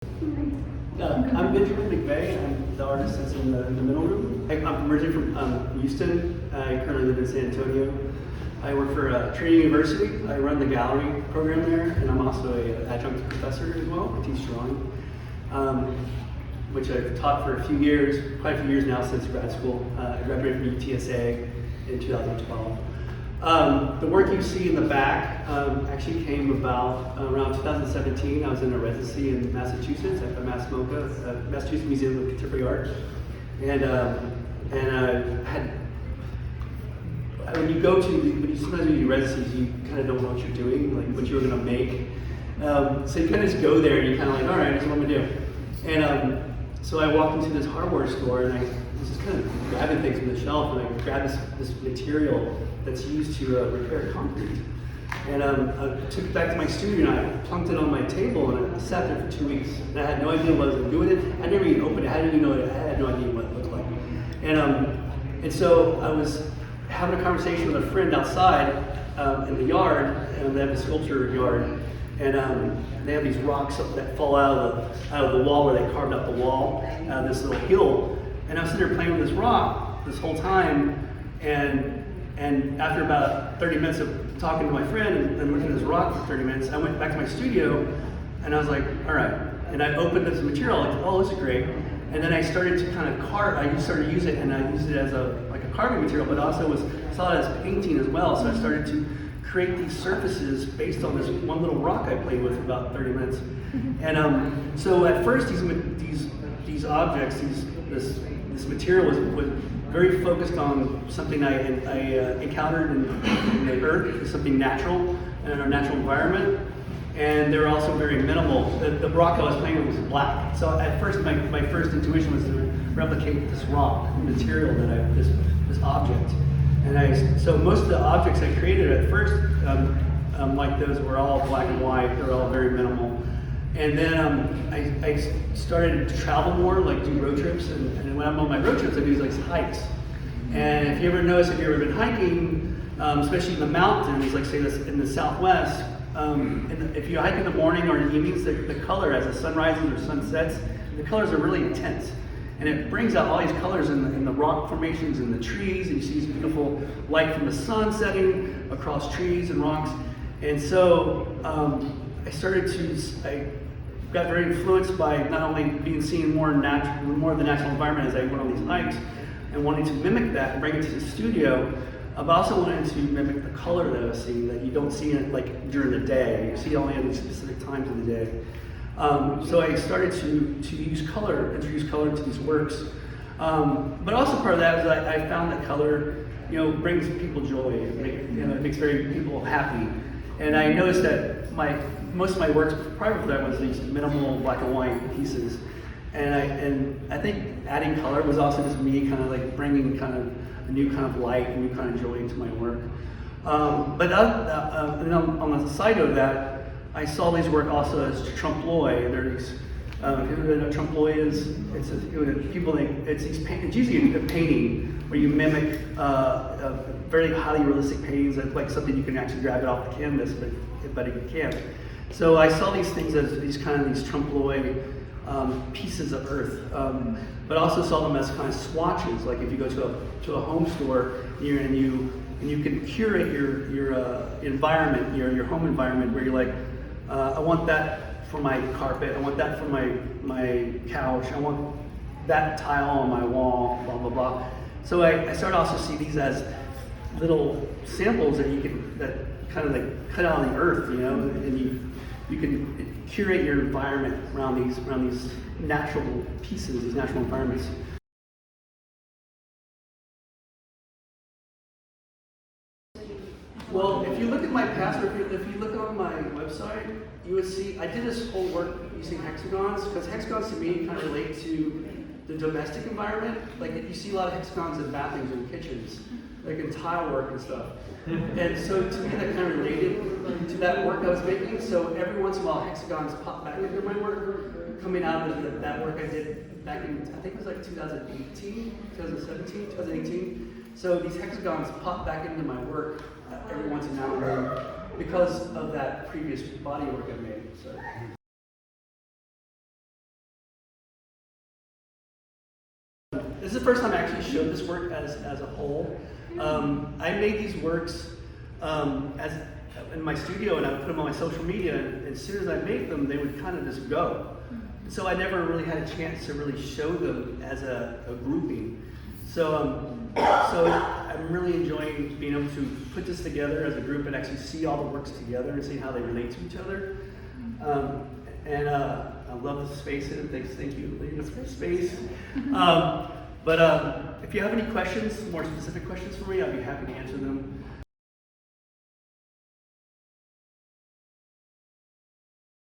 I'm Benajmin McVey. I'm the artist that's in the middle room. I'm originally from Houston. I currently live in San Antonio. I work for Trinity University. I run the gallery program there, and I'm also an adjunct professor as well. I teach drawing, which I've taught for a few years, quite a few years now since grad school. I graduated from UTSA in 2012. The work you see in the back actually came about around 2017. I was in a residency in Massachusetts at the Massachusetts Museum of Contemporary Art, and sometimes when you do residencies, you kind of don't know what you're doing, like what you're going to make. So you kind of just go there and you're kind of like, all right, this is what I'm going to do. And so I walked into this hardware store and I was just kind of grabbing things from the shelf, and I grabbed this material that's used to repair concrete. And I took it back to my studio and I plunked it on my table, and I sat there for 2 weeks. And I had no idea what I was doing with it. I never even opened it. I had no idea what it looked like. And so I was having a conversation with a friend outside in the yard, and they have a sculpture yard, and they have these rocks that fall out of the wall where they carved out the wall, this little hill. And I was sitting there playing with this rock this whole time, and after about 30 minutes of talking to my friend and looking at this rock for 30 minutes, I went back to my studio, and I was like, all right. And I opened this material, like, oh, this is great. And then I started to kind of carve. I started to use it, and I used it as a carving material, but also saw it as painting as well. So I started to create these surfaces based on this one little rock I played with for about 30 minutes. And so at first, these objects, this material was very focused on something I encountered in the earth, something natural in our natural environment. And they were also very minimal. The rock I was playing with was black. So at first, my first intuition was to replicate this rock material this object. And so most of the objects I created at first, like those, were all black and white. They were all very minimal. And then I started to travel more, like do road trips. And when I'm on my road trips, I do like hikes. And if you ever notice, if you've ever been hiking, especially in the mountains, like say this in the Southwest, if you hike in the morning or in the evenings, the color as the sun rises or sun sets, the colors are really intense. And it brings out all these colors in the rock formations and the trees, and you see this beautiful light from the sun setting across trees and rocks. And so I got very influenced by not only seeing more of the natural environment as I went on these hikes, and wanting to mimic that and bring it to the studio, but also wanted to mimic the color that I was seeing that you don't see it like during the day. You see it only at specific times in the day. So I started to introduce color into these works. But also part of that was I found that color, brings people joy. It makes people happy. And I noticed that most of my works prior to that was these minimal black and white pieces. And I think adding color was also just me kind of like bringing kind of a new kind of light, a new kind of joy into my work. But on the side of that, I saw these work also as trompe-l'oeil. And there's if you know what a trompe-l'oeil is, it's usually a painting where you mimic very highly realistic paintings, like something you can actually grab it off the canvas, but you can't. So I saw these things as these trompe-l'oeil pieces of earth, but also saw them as kind of swatches. Like if you go to a home store and you can curate your environment, your home environment, where you're like, I want that for my carpet, I want that for my couch, I want that tile on my wall, blah blah blah. So I started also see these as little samples that kind of like cut out on the earth, and you can curate your environment around these natural pieces, these natural environments. Well, if you look at my past, or if you look on my website, you would see I did this whole work using hexagons, because hexagons to me kind of relate to the domestic environment. Like you see a lot of hexagons in bathrooms and kitchens, like in tile work and stuff. And so to me that kind of related to that work I was making. So every once in a while hexagons pop back into my work, coming out of that work I did back in, I think it was like 2018, 2017, 2018. So these hexagons pop back into my work every once in a while because of that previous body work I made. So. this is the first time I actually showed this work as a whole. I made these works as in my studio, and I would put them on my social media, and as soon as I made them, they would kind of just go. So I never really had a chance to really show them as a grouping. So I'm really enjoying being able to put this together as a group and actually see all the works together and see how they relate to each other. I love the space in it. Thank you, ladies, for the space. But if you have any questions, more specific questions for me, I'd be happy to answer them.